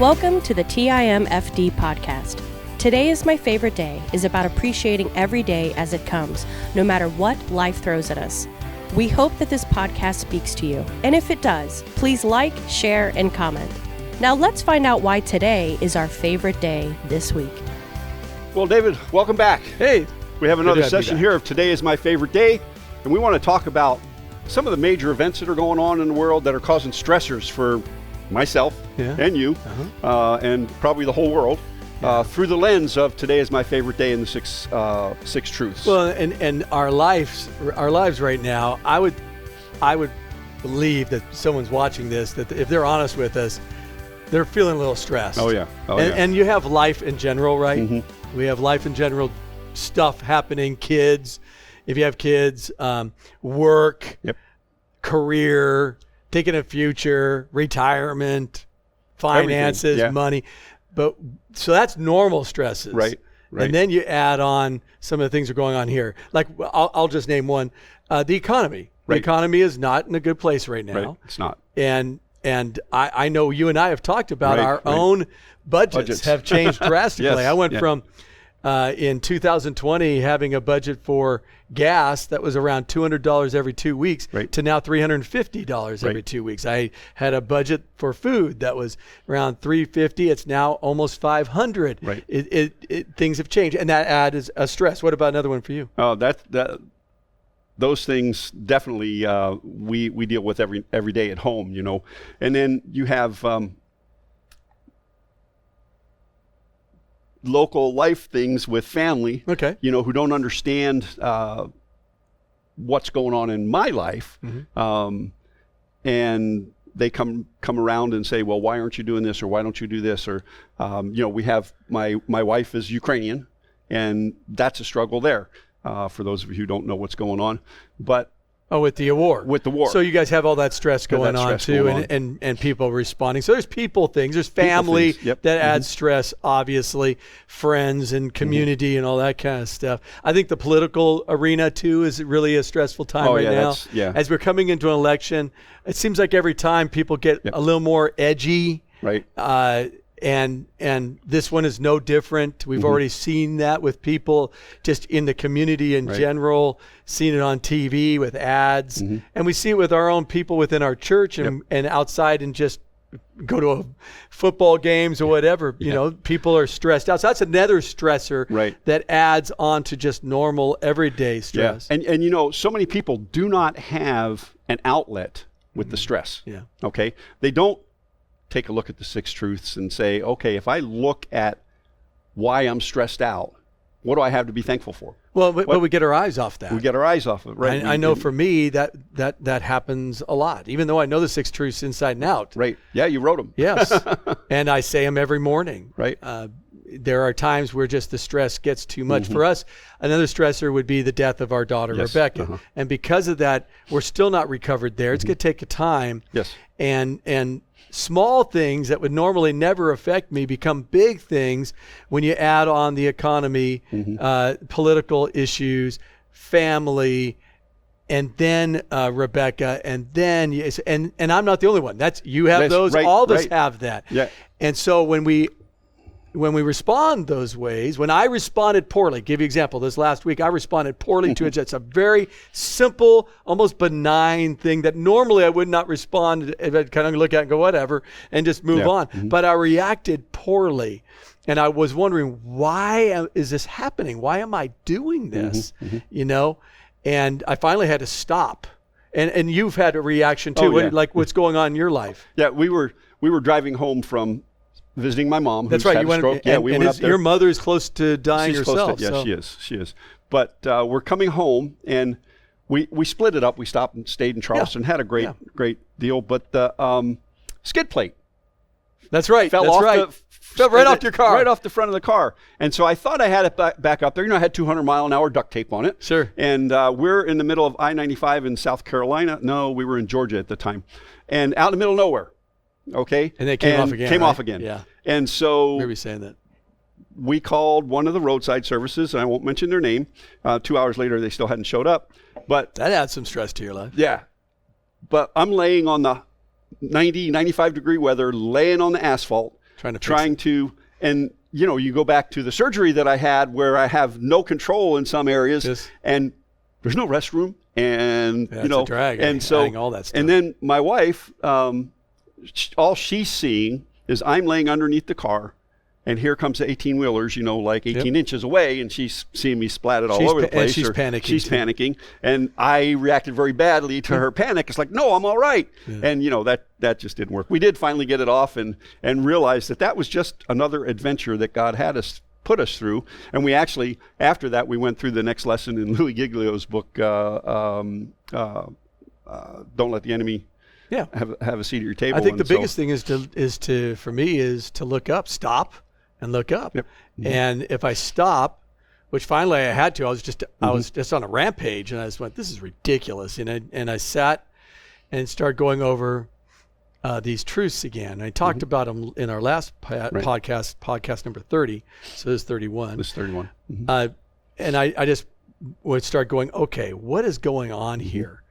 Welcome to the TIMFD podcast. Today is my favorite day is about appreciating every day as it comes, no matter what life throws at us. We hope that this podcast speaks to you, and if it does, please like, share, and comment. Now let's find out why today is our favorite day this week. Well, David, welcome back. Hey. We have another session here of Today is My Favorite Day, and we want to talk about some of the major events that are going on in the world that are causing stressors for myself and you, and probably the whole world, through the lens of Today is My Favorite Day and the six truths. Well, and our lives right now, I would believe that someone's watching this, that if they're honest with us, they're feeling a little stressed. And you have life in general, right? Mm-hmm. We have life in general, stuff happening, kids, if you have kids, work, career, thinking of future, retirement, finances, money. But so that's normal stresses. Right. And then you add on some of the things that are going on here. Like I'll just name one, the economy. The economy is not in a good place right now. Right. It's not. And I know you and I have talked about our own budgets have changed drastically. I went from in 2020 having a budget for gas that was around $200 every 2 weeks to now $350 every 2 weeks. I had a budget for food that was around $350. It's now almost $500. Things have changed, and that adds a stress. What about another one for you? Oh, those things definitely we deal with every day at home, you know. And then you have local life things with family, you know, who don't understand what's going on in my life, and they come around and say, well, why aren't you doing this, or why don't you do this, or you know, we have my wife is Ukrainian, and that's a struggle there. For those of you who don't know what's going on, but with the war. So you guys have all that stress going on too, and people responding. So there's people things, there's family that adds stress, obviously, friends and community and all that kind of stuff. I think the political arena too is really a stressful time now. As we're coming into an election, it seems like every time people get a little more edgy. And this one is no different. We've already seen that with people just in the community in general, seen it on TV with ads, and we see it with our own people within our church and outside, and just go to football games or whatever. You know, people are stressed out. So that's another stressor that adds on to just normal everyday stress. And you know, so many people do not have an outlet with the stress. Okay, they don't take a look at the six truths and say, okay, if I look at why I'm stressed out, what do I have to be thankful for? Well, but we get our eyes off that. We get our eyes off of it, right? I know for me that happens a lot, even though I know the six truths inside and out. Right. Yeah, you wrote them. Yes. And I say them every morning. Right. There are times where just the stress gets too much. For us, another stressor would be the death of our daughter, Rebecca. And because of that, we're still not recovered there. It's going to take a time. Yes. And small things that would normally never affect me become big things when you add on the economy, political issues, family, and then Rebecca, and then and I'm not the only one. You have those. All of us have that. Yeah. And so when we respond those ways, when I responded poorly, give you an example, this last week I responded poorly to it. It's a very simple, almost benign thing that normally I would not respond. I'd kind of look at it and go, whatever, and just move on. But I reacted poorly. And I was wondering, why is this happening? Why am I doing this? You know? And I finally had to stop. And you've had a reaction too, like what's going on in your life. Yeah, we were driving home from visiting my mom. That's right. You went, stroke. We went up there. Your mother is close to dying herself. She is. But we're coming home, and we split it up. We stopped and stayed in Charleston. Had a great deal. But the skid plate. That's right. Fell right off your car. Right off the front of the car. And so I thought I had it back up there. You know, I had 200-mile-an-hour duct tape on it. Sure. And we're in the middle of I-95 in South Carolina. No, we were in Georgia at the time. And out in the middle of nowhere. Okay. And they came off again. Yeah. And so maybe saying that. We called one of the roadside services, and I won't mention their name. 2 hours later, they still hadn't showed up. But that adds some stress to your life. Yeah. But I'm laying on the 90, 95 degree weather, laying on the asphalt. trying to, and you go back to the surgery that I had where I have no control in some areas, and there's no restroom, and it's a drag, and so all that stuff. And then my wife, all she's seeing is I'm laying underneath the car, and here comes the 18-wheelers, like 18 inches away, and she's seeing me splatted all over the place. And she's panicking. She's panicking, and I reacted very badly to her panic. It's like, no, I'm all right. Yeah. And that just didn't work. We did finally get it off and realize that was just another adventure that God had us put us through. And we actually, after that, we went through the next lesson in Louis Giglio's book, Don't Let the Enemy have a seat at your table. I think the biggest thing is to look up, stop and look up. Yep. Mm-hmm. And if I stop, which finally I had to, I was just on a rampage, and I just went, this is ridiculous. And I sat and started going over these truths again. And I talked about them in our last podcast number 30. So this is 31. This is 31. Mm-hmm. And I just would start going, okay, what is going on here?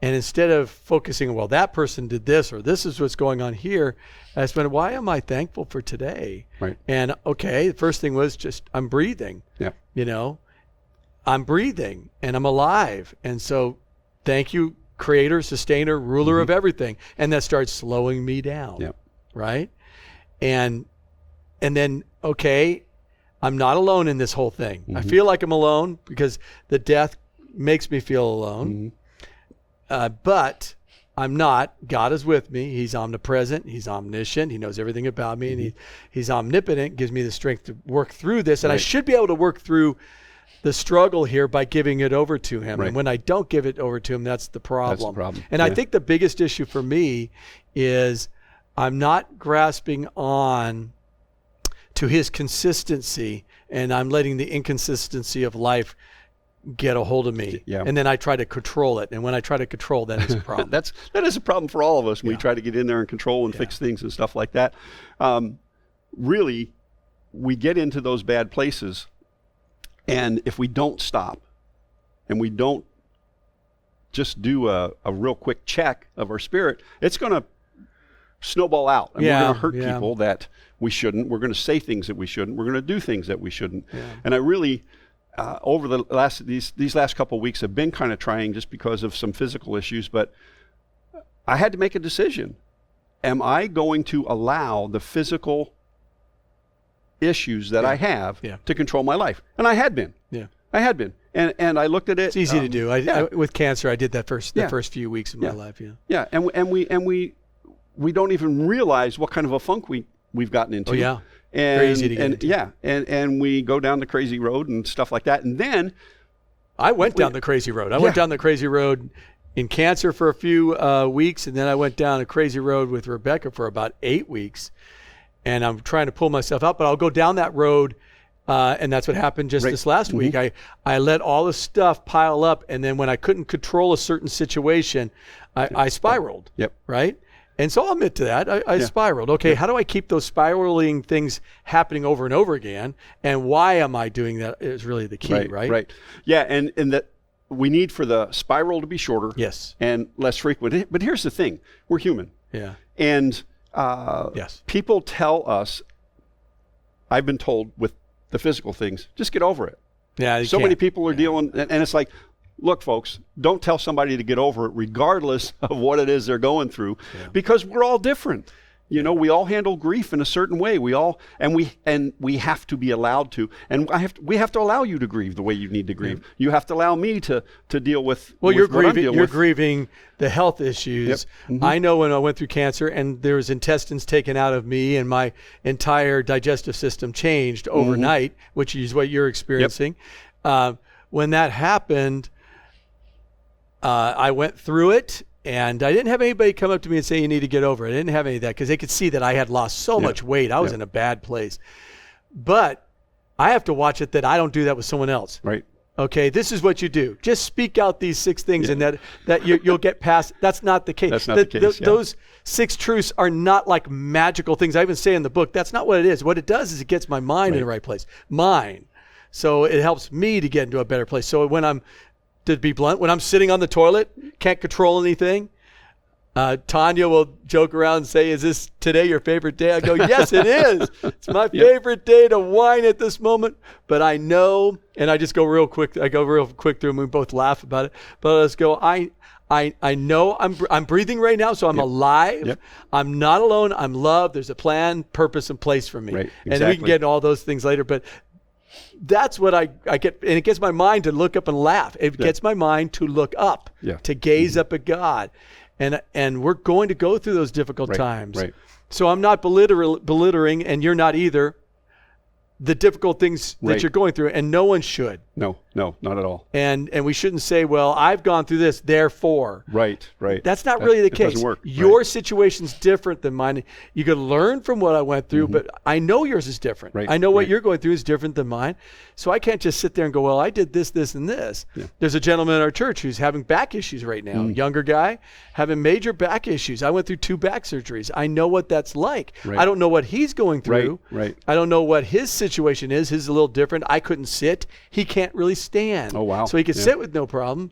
And instead of focusing, well, that person did this, or this is what's going on here, I just went, why am I thankful for today? Right. And the first thing was just, I'm breathing. Yeah. I'm breathing and I'm alive. And so thank you, creator, sustainer, ruler of everything. And that starts slowing me down. Yeah. Right. And then, I'm not alone in this whole thing. I feel like I'm alone because the death makes me feel alone. But I'm not. God is with me. He's omnipresent. He's omniscient. He knows everything about me. And he's omnipotent, gives me the strength to work through this. And I should be able to work through the struggle here by giving it over to him. Right. And when I don't give it over to him, that's the problem. That's the problem. And I think the biggest issue for me is I'm not grasping on to his consistency, and I'm letting the inconsistency of life get a hold of me. Yeah. And then I try to control it. And when I try to control, then it's a problem. that is a problem for all of us when we try to get in there and control and fix things and stuff like that. Really, we get into those bad places, and if we don't stop and we don't just do a real quick check of our spirit, it's going to snowball out. And we're going to hurt people that we shouldn't. We're going to say things that we shouldn't. We're going to do things that we shouldn't. Yeah. And I really... over these last couple of weeks have been kind of trying just because of some physical issues, but I had to make a decision. Am I going to allow the physical issues that I have to control my life? And I had been. Yeah. I had been. And I looked at it. It's easy to do. I with cancer, I did that the first few weeks of my life. Yeah. Yeah. And we don't even realize what kind of a funk we've gotten into. Oh, yeah. Very easy to get into. And we go down the crazy road and stuff like that. And then I went down the crazy road. I went down the crazy road in cancer for a few weeks, and then I went down a crazy road with Rebecca for about 8 weeks. And I'm trying to pull myself out, but I'll go down that road, and that's what happened just this last week. I let all the stuff pile up, and then when I couldn't control a certain situation, I spiraled. Yep. Right? And so I'll admit to that. I spiraled. Okay, how do I keep those spiraling things happening over and over again? And why am I doing that is really the key, right? Right. Yeah, and that we need for the spiral to be shorter and less frequent. But here's the thing. We're human. Yeah. And people tell us, I've been told with the physical things, just get over it. Yeah. So many people are dealing, and it's like, look, folks, don't tell somebody to get over it regardless of what it is they're going through, because we're all different. We all handle grief in a certain way. We have to be allowed to, and we have to allow you to grieve the way you need to grieve. Yeah. You have to allow me to deal with. Well, you're grieving the health issues. Yep. I know when I went through cancer and there was intestines taken out of me and my entire digestive system changed overnight, which is what you're experiencing. Yep. When that happened, I went through it, and I didn't have anybody come up to me and say, you need to get over it. I didn't have any of that because they could see that I had lost so much weight. I was in a bad place. But I have to watch it that I don't do that with someone else. Right. Okay, this is what you do. Just speak out these 6 things, and that you'll get past. That's not the case. That's not the case. Those 6 truths are not like magical things. I even say in the book, that's not what it is. What it does is it gets my mind in the right place. So it helps me to get into a better place. So to be blunt, when I'm sitting on the toilet, can't control anything, Tanya will joke around and say, is this today your favorite day? I go, yes, it is. It's my favorite day to whine at this moment. But I know, and I just go real quick. I go real quick through, and we both laugh about it. But let's go. I know I'm breathing right now, so I'm alive. Yep. I'm not alone. I'm loved. There's a plan, purpose, and place for me. Right, exactly. And then we can get into all those things later. But that's what I get, and it gets my mind to look up and laugh. It gets my mind to look up, to gaze up at God. And we're going to go through those difficult times. Right. So I'm not belittling, and you're not either, the difficult things that you're going through, and no one should. No, not at all. And we shouldn't say, well, I've gone through this, therefore. Right. That's not really the case. Doesn't work. Your situation's different than mine. You can learn from what I went through, but I know yours is different. Right. I know what you're going through is different than mine. So I can't just sit there and go, well, I did this, this, and this. Yeah. There's a gentleman in our church who's having back issues right now. Younger guy, having major back issues. I went through 2 back surgeries. I know what that's like. Right. I don't know what he's going through. Right. I don't know what his situation is. His is a little different. I couldn't sit. He can't really stand. Oh, wow. So he could sit with no problem,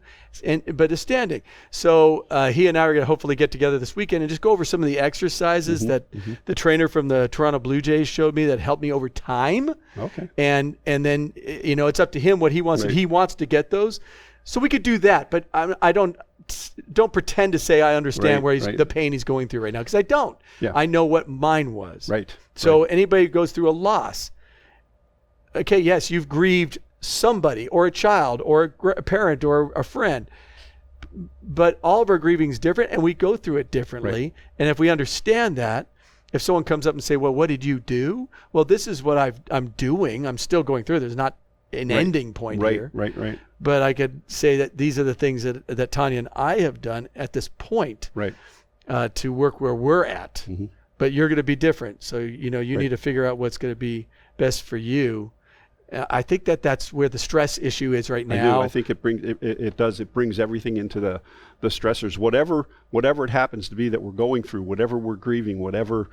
but is standing. So he and I are going to hopefully get together this weekend and just go over some of the exercises that the trainer from the Toronto Blue Jays showed me that helped me over time. Okay. And then, it's up to him what he wants. Right. He wants to get those. So we could do that, but I don't pretend to say I understand where the pain he's going through right now, because I don't. Yeah. I know what mine was. Right. So anybody who goes through a loss, okay, yes, you've grieved somebody or a child or a parent or a friend, but all of our grieving is different, and we go through it differently. Right. And if we understand that, if someone comes up and say, well, what did you do? Well, this is what I'm doing. I'm still going through. There's not an ending point here. Right. But I could say that these are the things that Tanya and I have done at this point to work where we're at. Mm-hmm. But you're going to be different. So, you need to figure out what's going to be best for you. I think that's where the stress issue is right now. I think it brings everything into the stressors, whatever it happens to be that we're going through, whatever we're grieving, whatever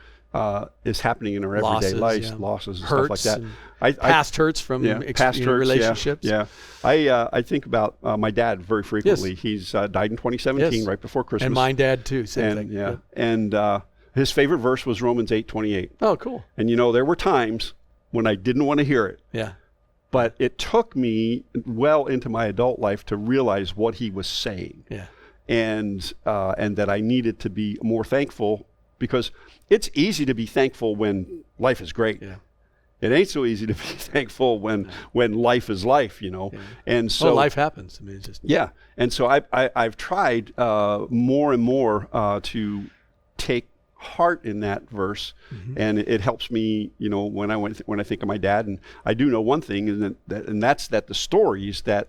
is happening in our everyday lives, losses and hurts stuff like that. Past hurts from relationships. Yeah. I think about my dad very frequently. Yes. He's died in 2017, right before Christmas. And my dad too, same thing. Yeah. And his favorite verse was Romans 8:28. Oh, cool. And there were times when I didn't want to hear it. Yeah. But it took me well into my adult life to realize what he was saying. Yeah. And that I needed to be more thankful, because it's easy to be thankful when life is great. Yeah. It ain't so easy to be thankful when life is life, Yeah. And so life happens. I mean, it's just And so I've tried more and more to take heart in that verse, and it helps me, when I think of my dad. And I do know one thing, and that's that the stories that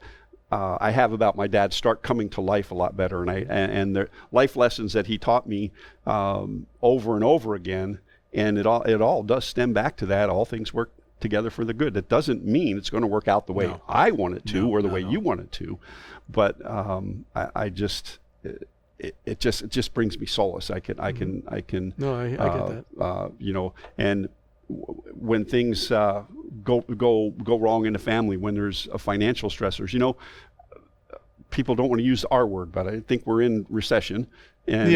I have about my dad start coming to life a lot better, and the life lessons that he taught me over and over again, and it all does stem back to that. All things work together for the good. That doesn't mean it's going to work out the way I want it to, or the way you want it to, but I just. It just brings me solace. I can. No, I get that. And when things go wrong in the family, when there's financial stressors, people don't want to use the R word, but I think we're in recession. And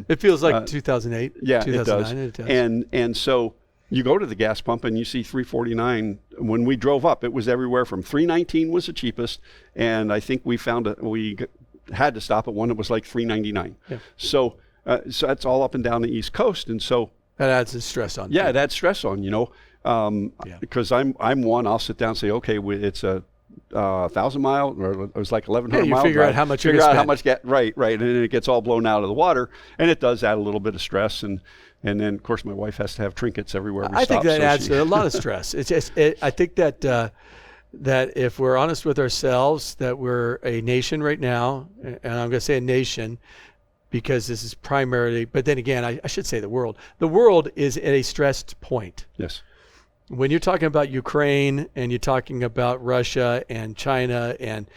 it feels like 2008. Yeah, 2009, it does. And so you go to the gas pump and you see $3.49. When we drove up, it was everywhere from $3.19 was the cheapest, and I think we had to stop at one that was like $3.99. Yeah. So that's all up and down the East Coast, and so that adds stress on. Yeah, it adds stress on. Because I'm one. I'll sit down and say, okay, it's a 1,000 mile, or it was like 1,100 miles. You figure out how much. Right, and then it gets all blown out of the water, and it does add a little bit of stress, and then of course my wife has to have trinkets everywhere we stop. I think that adds a lot of stress. It's just I think that if we're honest with ourselves, that we're a nation right now, and I'm going to say a nation because this is primarily, but then again, I should say the world. The world is at a stressed point. Yes. When you're talking about Ukraine and you're talking about Russia and China and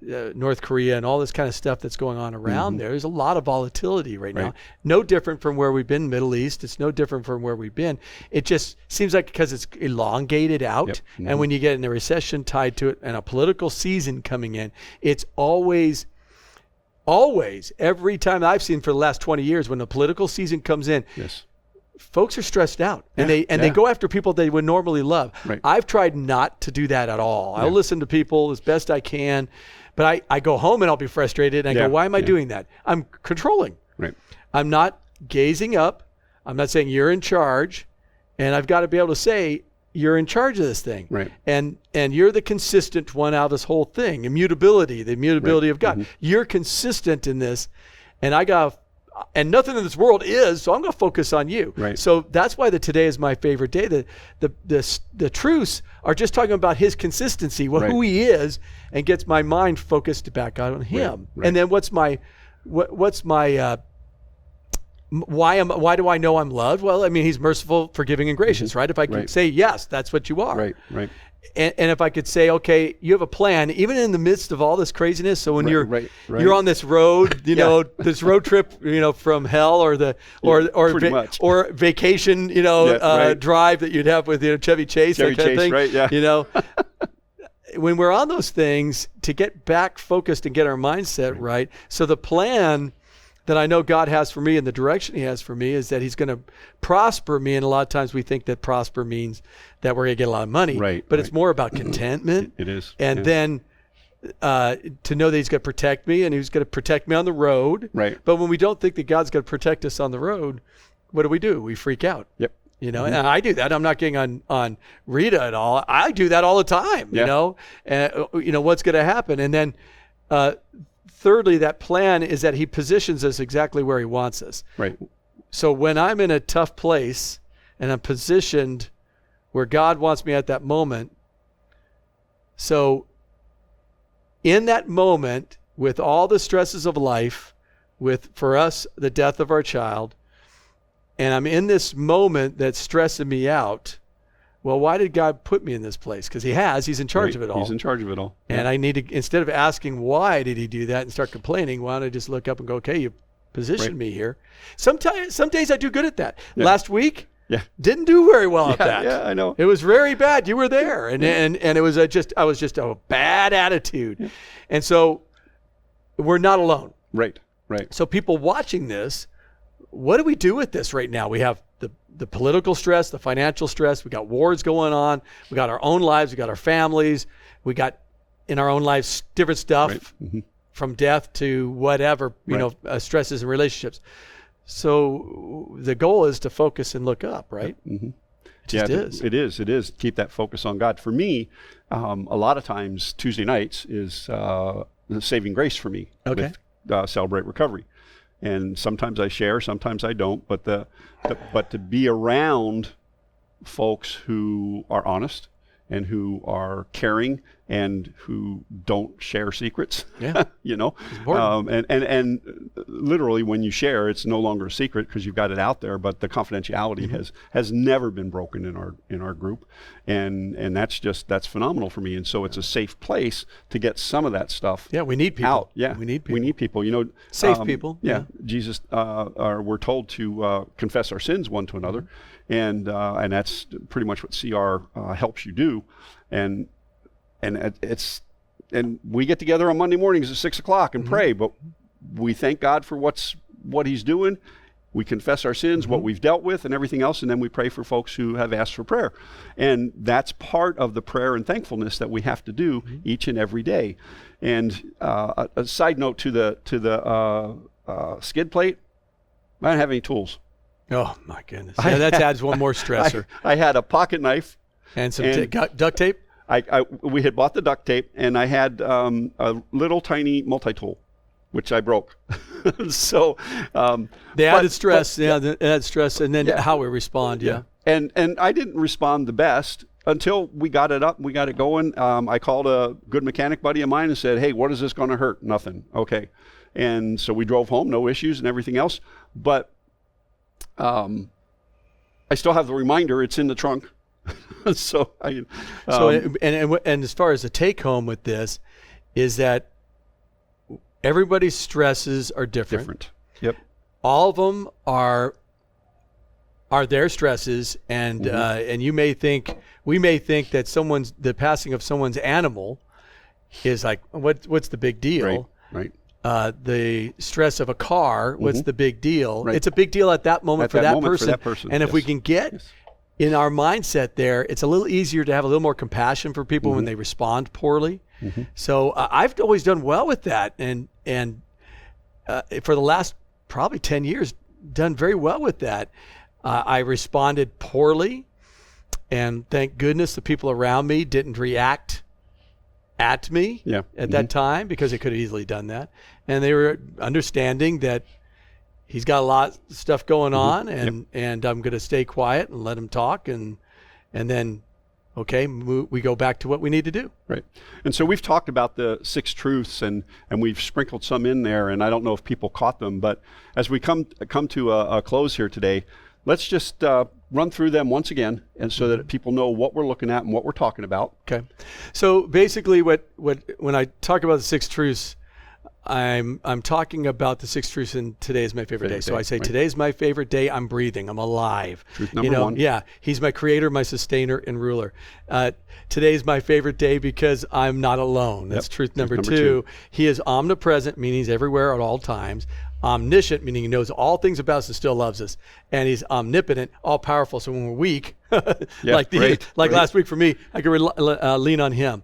North Korea and all this kind of stuff that's going on around there's a lot of volatility right now. No different from where we've been, Middle East. It's no different from where we've been. It just seems like because it's elongated out, and when you get in a recession tied to it and a political season coming in, it's always always, every time I've seen for the last 20 years, when the political season comes in, folks are stressed out, and they go after people they would normally love. Right. I've tried not to do that at all. I'll listen to people as best I can, but I go home and I'll be frustrated, and I go, why am I doing that? I'm controlling. Right. I'm not gazing up. I'm not saying you're in charge, and I've got to be able to say, you're in charge of this thing. Right. And you're the consistent one out of this whole thing. Immutability, the immutability of God. You're consistent in this, and and nothing in this world is, so I'm going to focus on you. Right. So that's why today is my favorite day. The truths are just talking about his consistency, who he is, and gets my mind focused back on him. Right. And then what's my why do I know I'm loved? Well, I mean, he's merciful, forgiving, and gracious, right? If I could say, yes, that's what you are. Right. And if I could say, okay, you have a plan, even in the midst of all this craziness. So when you're on this road, this road trip, from hell or vacation, drive that you'd have with Chevy Chase, that kind of thing. Right? Yeah. When we're on those things, to get back focused and get our mindset right. So the plan that I know God has for me and the direction he has for me is that he's going to prosper me. And a lot of times we think that prosper means that we're going to get a lot of money. Right. But it's more about contentment. It is. And then to know that he's going to protect me, and he's going to protect me on the road. Right. But when we don't think that God's going to protect us on the road, what do? We freak out. Yep. And I do that. I'm not getting on Rita at all. I do that all the time, and what's going to happen. And then thirdly, that plan is that he positions us exactly where he wants us. Right. So when I'm in a tough place and I'm positioned where God wants me at that moment, so in that moment, with all the stresses of life, for us, the death of our child, and I'm in this moment that's stressing me out, well, why did God put me in this place? Because he's in charge of it all. He's in charge of it all. And I need to, instead of asking why did he do that and start complaining, why don't I just look up and go, okay, you positioned me here. Some days I do good at that. Last week, didn't do very well at that. Yeah, I know. It was very bad. You were there. And it was I was just a bad attitude. Yeah. And so we're not alone. Right. So people watching this, what do we do with this right now? We have the political stress, the financial stress. We got wars going on. We got our own lives. We got our families. We got in our own lives different stuff from death to whatever, stresses and relationships. So the goal is to focus and look up, right? Mm-hmm. It is. It is. Keep that focus on God. For me, a lot of times Tuesday nights is the saving grace for me with Celebrate Recovery. And sometimes I share, sometimes I don't. But but to be around folks who are honest and who are caring and who don't share secrets, and literally when you share, it's no longer a secret because you've got it out there. But the confidentiality has never been broken in our group, and that's phenomenal for me. And so it's a safe place to get some of that stuff. Yeah, we need people. Out. Yeah, we need people. Safe people. Yeah, Jesus. We're told to confess our sins one to another, and that's pretty much what CR helps you do, and we get together on Monday mornings at 6:00 and pray, but we thank God for what he's doing. We confess our sins, what we've dealt with and everything else, and then we pray for folks who have asked for prayer. And that's part of the prayer and thankfulness that we have to do each and every day. And a side note to the skid plate, I don't have any tools. Oh my goodness. Yeah, that adds one more stressor. I had a pocket knife. And some duct tape? We had bought the duct tape, and I had a little tiny multi-tool, which I broke. So the added stress, the added stress, and then how we respond, And I didn't respond the best until we got it up, we got it going. I called a good mechanic buddy of mine and said, "Hey, what is this going to hurt?" Nothing. Okay. And so we drove home, no issues and everything else. But I still have the reminder; it's in the trunk. So as far as the take home with this is that everybody's stresses are different. Yep. All of them are their stresses, and and we may think that the passing of someone's animal is like what's the big deal? Right. the stress of a car, what's the big deal? Right. It's a big deal at that moment, for that person. And if we can get in our mindset there, it's a little easier to have a little more compassion for people when they respond poorly. So I've always done well with that. And for the last probably 10 years, done very well with that. I responded poorly, and thank goodness the people around me didn't react at me at that time, because they could have easily done that. And they were understanding that he's got a lot of stuff going on, and I'm going to stay quiet and let him talk, and then we go back to what we need to do. Right. And so we've talked about the 6 truths, and we've sprinkled some in there, and I don't know if people caught them, but as we come to a close here today, let's just run through them once again, and so that people know what we're looking at and what we're talking about. Okay. So basically when I talk about the 6 truths, I'm talking about the 6 truths in Today is My Favorite Day. So I say, today's my favorite day. I'm breathing. I'm alive. Truth number 1. Yeah. He's my creator, my sustainer, and ruler. Today's my favorite day because I'm not alone. That's truth number 2. He is omnipresent, meaning he's everywhere at all times. Omniscient, meaning he knows all things about us and still loves us. And he's omnipotent, all powerful. So when we're weak, like last week for me, I can lean on him.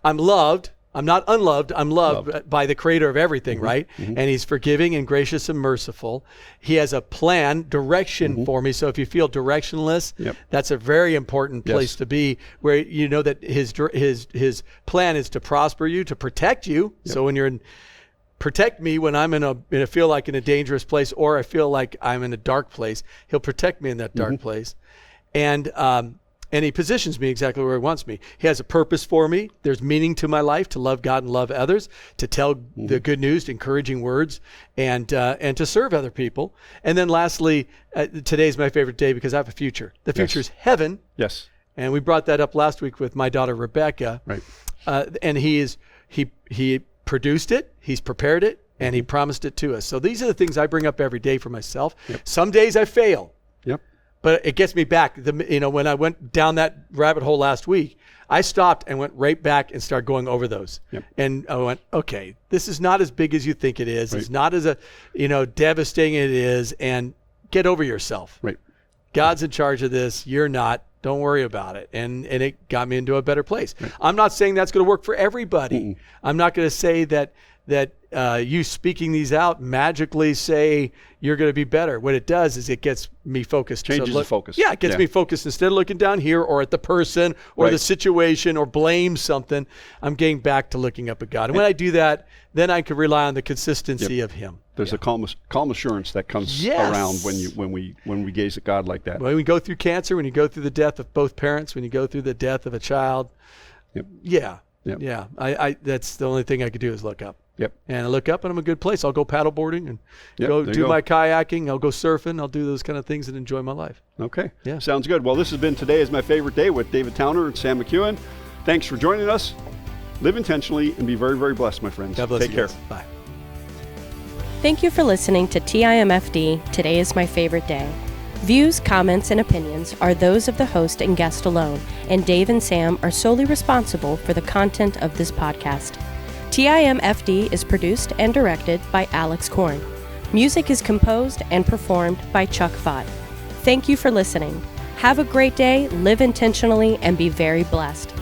I'm loved. I'm not unloved. I'm loved by the creator of everything, right? And he's forgiving and gracious and merciful. He has a plan, direction for me. So if you feel directionless, that's a very important place to be, where you know that his plan is to prosper you, to protect you. So when you're protect me when I'm in a feel like in a dangerous place, or I feel like I'm in a dark place, he'll protect me in that dark place. And he positions me exactly where he wants me. He has a purpose for me. There's meaning to my life, to love God and love others, to tell the good news, encouraging words, and to serve other people. And then lastly, today's my favorite day because I have a future. The future is heaven. Yes. And we brought that up last week with my daughter Rebecca. Right. And he produced it, he's prepared it, and he promised it to us. So these are the things I bring up every day for myself. Some days I fail. But it gets me back. When I went down that rabbit hole last week, I stopped and went right back and started going over those. And I went, okay, this is not as big as you think it is. It's not as devastating as it is. And get over yourself. Right. God's in charge of this. You're not. Don't worry about it. And it got me into a better place. Right. I'm not saying that's going to work for everybody. I'm not going to say that you speaking these out magically say you're going to be better. What it does is it gets me focused. Changes the focus. Yeah, it gets me focused. Instead of looking down here or at the person or the situation or blame something, I'm getting back to looking up at God. And when I do that, then I can rely on the consistency of him. There's a calm assurance that comes around when we gaze at God like that. When we go through cancer, when you go through the death of both parents, when you go through the death of a child, that's the only thing I could do is look up. And I look up and I'm in a good place. I'll go paddleboarding and go do my kayaking. I'll go surfing. I'll do those kind of things and enjoy my life. Okay. Yeah. Sounds good. Well, this has been Today is My Favorite Day with David Towner and Sam McEwen. Thanks for joining us. Live intentionally and be very, very blessed, my friends. God bless you. Take care. Bye. Thank you for listening to TIMFD Today is My Favorite Day. Views, comments, and opinions are those of the host and guest alone, and Dave and Sam are solely responsible for the content of this podcast. TIMFD is produced and directed by Alex Korn. Music is composed and performed by Chuck Vaught. Thank you for listening. Have a great day, live intentionally, and be very blessed.